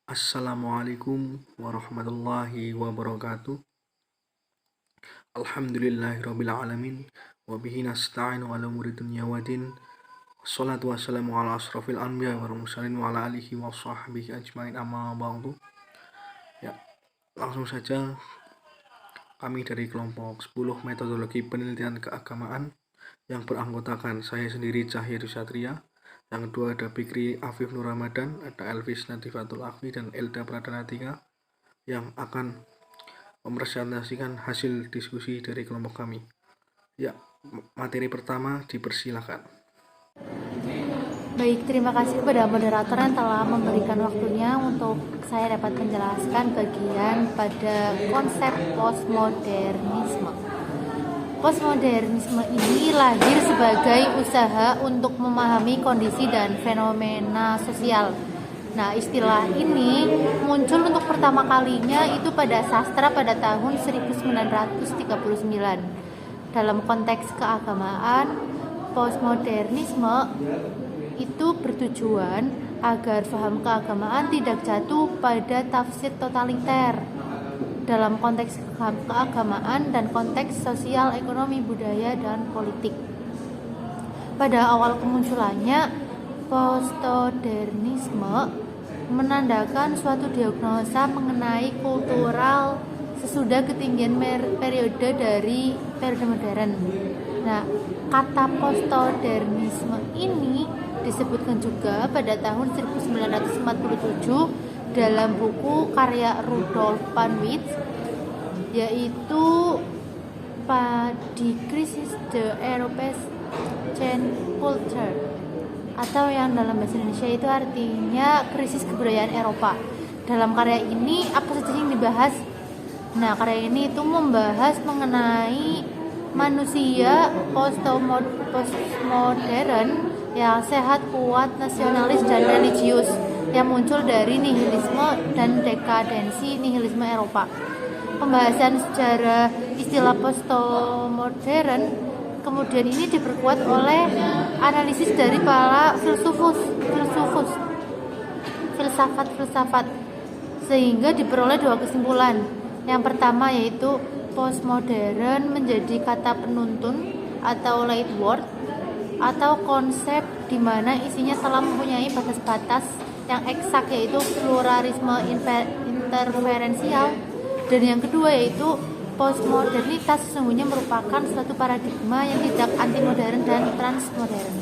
Assalamualaikum warahmatullahi wabarakatuh. Alhamdulillahirabbil alamin wa bihi nasta'inu ala umuri dunya waddin. Wassalatu wassalamu ala asrofil anbiya wal mursalin wa ala alihi wa sahbihi ajmain amma ba'du. Ya, langsung saja kami dari kelompok 10 metodologi penelitian keagamaan yang beranggotakan saya sendiri Cahya Satria. Yang kedua ada Fikri Afif Nur Ramadan, ada Elvis Natifatul Akfi dan Elda Pradana 3 yang akan mempresentasikan hasil diskusi dari kelompok kami. Ya, materi pertama dipersilakan. Baik, terima kasih kepada moderator yang telah memberikan waktunya untuk saya dapat menjelaskan bagian pada konsep postmodernisme. Postmodernisme ini lahir sebagai usaha untuk memahami kondisi dan fenomena sosial. Nah, istilah ini muncul untuk pertama kalinya itu pada sastra pada tahun 1939. Dalam konteks keagamaan, postmodernisme itu bertujuan agar paham keagamaan tidak jatuh pada tafsir totaliter dalam konteks keagamaan dan konteks sosial, ekonomi, budaya, dan politik. Pada awal kemunculannya, postmodernisme menandakan suatu diagnosa mengenai kultural sesudah ketinggian periode dari periode modern. Nah, kata postmodernisme ini disebutkan juga pada tahun 1947 dalam buku karya Rudolf Panwitz, yaitu Die Krisis der Europäischen Kultur, atau yang dalam bahasa Indonesia itu artinya krisis kebudayaan Eropa. Dalam karya ini apa saja yang dibahas? Nah, karya ini itu membahas mengenai manusia postmodern yang sehat, kuat, nasionalis, dan religius yang muncul dari nihilisme dan dekadensi nihilisme Eropa. Pembahasan sejarah istilah postmodern kemudian ini diperkuat oleh analisis dari para filsafat, sehingga diperoleh dua kesimpulan. Yang pertama yaitu postmodern menjadi kata penuntun atau leitword atau konsep di mana isinya telah mempunyai batas-batas yang eksak, yaitu pluralisme interferensial. Dan yang kedua yaitu postmodernitas sesungguhnya merupakan suatu paradigma yang tidak anti-modern dan transmodern.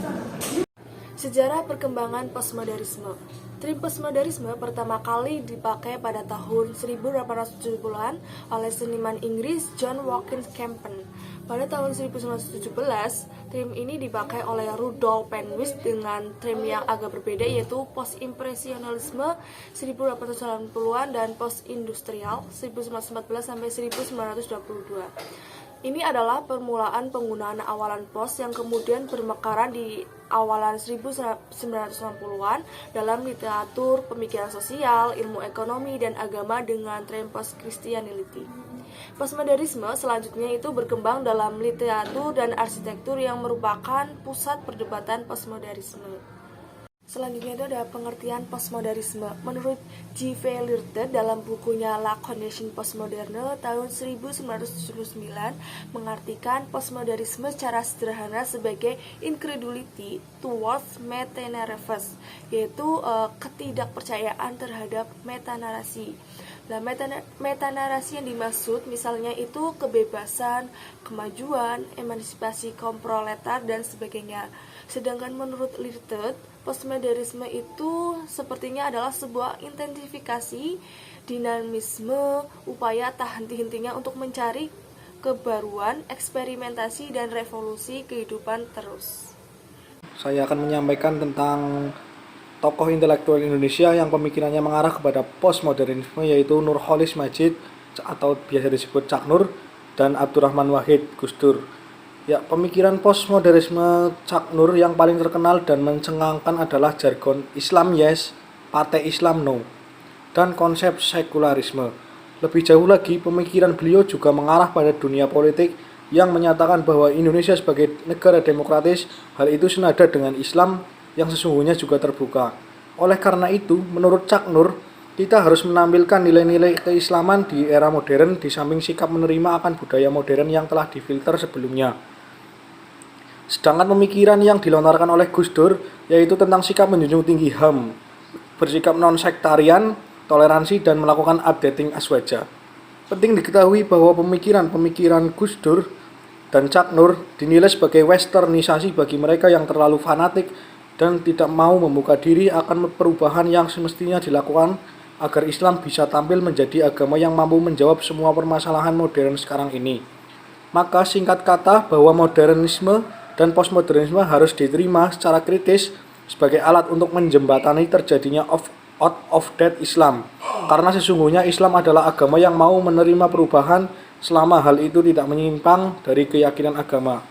Sejarah perkembangan postmodernisme. Term postmodernisme pertama kali dipakai pada tahun 1870-an oleh seniman Inggris John Watkins Campion. Pada tahun 1917, term ini dipakai oleh Rudolf Panwitz dengan term yang agak berbeda, yaitu post-impresionisme 1890-an dan post-industrial 1914 sampai 1922. Ini adalah permulaan penggunaan awalan post yang kemudian bermekaran di awalan 1960-an dalam literatur, pemikiran sosial, ilmu ekonomi, dan agama dengan tren post-Christianity. Postmodernisme selanjutnya itu berkembang dalam literatur dan arsitektur yang merupakan pusat perdebatan postmodernisme. Selanjutnya itu ada pengertian postmodernisme. Menurut G.V. Lirte dalam bukunya La Condition Postmoderne tahun 1979 mengartikan postmodernisme secara sederhana sebagai incredulity towards metanarrative, yaitu ketidakpercayaan terhadap metanarasi. Nah, metanarasi yang dimaksud misalnya itu kebebasan, kemajuan, emansipasi kaum proletar, dan sebagainya. Sedangkan menurut Lirte, postmodernisme itu sepertinya adalah sebuah intensifikasi dinamisme upaya tak henti-hentinya untuk mencari kebaruan, eksperimentasi, dan revolusi kehidupan terus. Saya akan menyampaikan tentang tokoh intelektual Indonesia yang pemikirannya mengarah kepada postmodernisme, yaitu Nurcholish Madjid atau biasa disebut Cak Nur dan Abdurrahman Wahid Gus Dur. Ya, pemikiran postmodernisme Cak Nur yang paling terkenal dan mencengangkan adalah jargon Islam yes, partai Islam no, dan konsep sekularisme. Lebih jauh lagi, pemikiran beliau juga mengarah pada dunia politik yang menyatakan bahwa Indonesia sebagai negara demokratis, hal itu senada dengan Islam yang sesungguhnya juga terbuka. Oleh karena itu, menurut Cak Nur, Kita harus menampilkan nilai-nilai keislaman di era modern di samping sikap menerima akan budaya modern yang telah difilter sebelumnya. Sedangkan pemikiran yang dilontarkan oleh Gus Dur yaitu tentang sikap menjunjung tinggi HAM, bersikap non-sektarian, toleransi, dan melakukan updating aswaja. Penting diketahui bahwa pemikiran Gus Dur dan Cak Nur dinilai sebagai westernisasi bagi mereka yang terlalu fanatik dan tidak mau membuka diri akan perubahan yang semestinya dilakukan agar Islam bisa tampil menjadi agama yang mampu menjawab semua permasalahan modern sekarang ini. Maka singkat kata bahwa modernisme dan postmodernisme harus diterima secara kritis sebagai alat untuk menjembatani terjadinya out of date Islam. Karena sesungguhnya Islam adalah agama yang mau menerima perubahan selama hal itu tidak menyimpang dari keyakinan agama.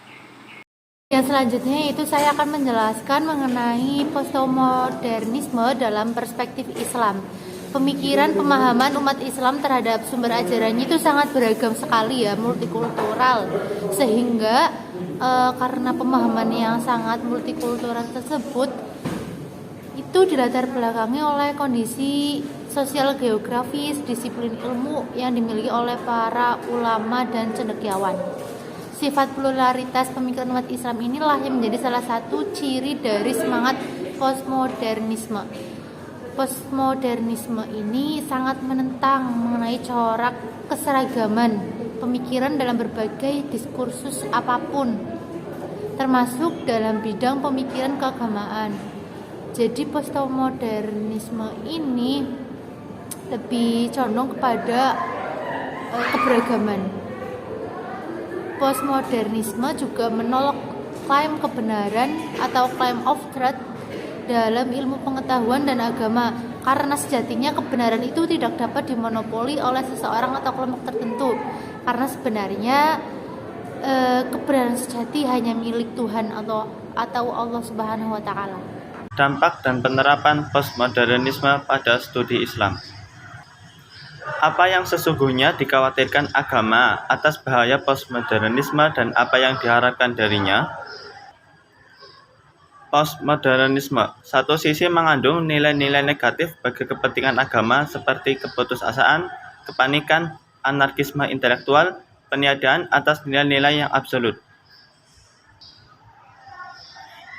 Yang selanjutnya itu saya akan menjelaskan mengenai postmodernisme dalam perspektif Islam. Pemikiran pemahaman umat Islam terhadap sumber ajarannya itu sangat beragam sekali ya, multikultural. Sehingga karena pemahaman yang sangat multikultural tersebut itu dilatar belakangi oleh kondisi sosial geografis, disiplin ilmu yang dimiliki oleh para ulama dan cendekiawan. Sifat pluralitas pemikiran umat Islam inilah yang menjadi salah satu ciri dari semangat postmodernisme. Postmodernisme ini sangat menentang mengenai corak keseragaman pemikiran dalam berbagai diskursus apapun, termasuk dalam bidang pemikiran keagamaan. Jadi postmodernisme ini lebih condong kepada keberagaman. Postmodernisme juga menolak klaim kebenaran atau claim of truth dalam ilmu pengetahuan dan agama, karena sejatinya kebenaran itu tidak dapat dimonopoli oleh seseorang atau kelompok tertentu, karena sebenarnya kebenaran sejati hanya milik Tuhan atau Allah Subhanahu wa Ta'ala. Dampak dan penerapan postmodernisme pada studi Islam. Apa yang sesungguhnya dikhawatirkan agama atas bahaya postmodernisme dan apa yang diharapkan darinya? Postmodernisme satu sisi mengandung nilai-nilai negatif bagi kepentingan agama seperti keputusasaan, kepanikan, anarkisme intelektual, peniadaan atas nilai-nilai yang absolut.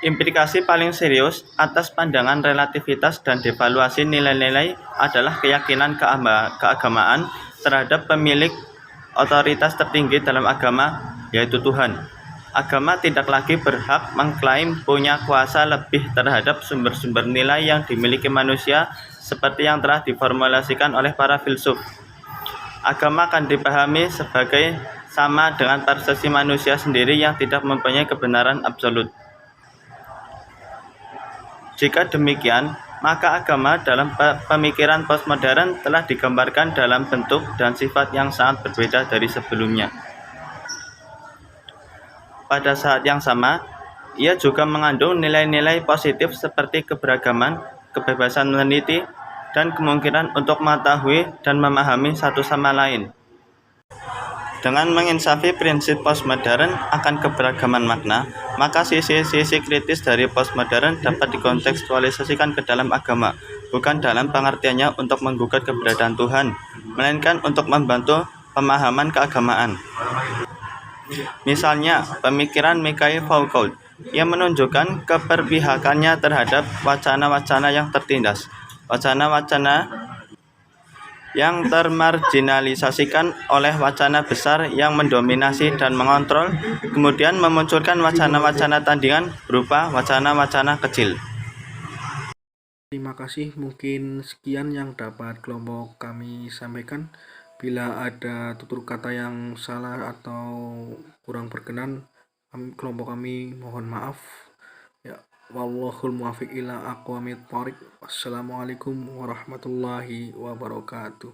Implikasi paling serius atas pandangan relativitas dan devaluasi nilai-nilai adalah keyakinan keagamaan terhadap pemilik otoritas tertinggi dalam agama, yaitu Tuhan. Agama tidak lagi berhak mengklaim punya kuasa lebih terhadap sumber-sumber nilai yang dimiliki manusia seperti yang telah diformulasikan oleh para filsuf. Agama akan dipahami sebagai sama dengan persepsi manusia sendiri yang tidak mempunyai kebenaran absolut. Jika demikian, maka agama dalam pemikiran postmodern telah digambarkan dalam bentuk dan sifat yang sangat berbeda dari sebelumnya. Pada saat yang sama, ia juga mengandung nilai-nilai positif seperti keberagaman, kebebasan meneliti, dan kemungkinan untuk mengetahui dan memahami satu sama lain. Dengan menginsafi prinsip postmodern akan keberagaman makna, maka sisi-sisi kritis dari postmodern dapat dikontekstualisasikan ke dalam agama, bukan dalam pengertiannya untuk menggugat keberadaan Tuhan, melainkan untuk membantu pemahaman keagamaan. Misalnya, pemikiran Mikhail Foucault yang menunjukkan keberpihakannya terhadap wacana-wacana yang tertindas, wacana-wacana yang termarginalisasikan oleh wacana besar yang mendominasi dan mengontrol, kemudian memunculkan wacana-wacana tandingan berupa wacana-wacana kecil. Terima kasih, mungkin sekian yang dapat kelompok kami sampaikan. Bila ada tutur kata yang salah atau kurang berkenan, kelompok kami mohon maaf. Ya, wallahul muwaffiq ila aqwamit thoriq. Wassalamualaikum warahmatullahi wabarakatuh.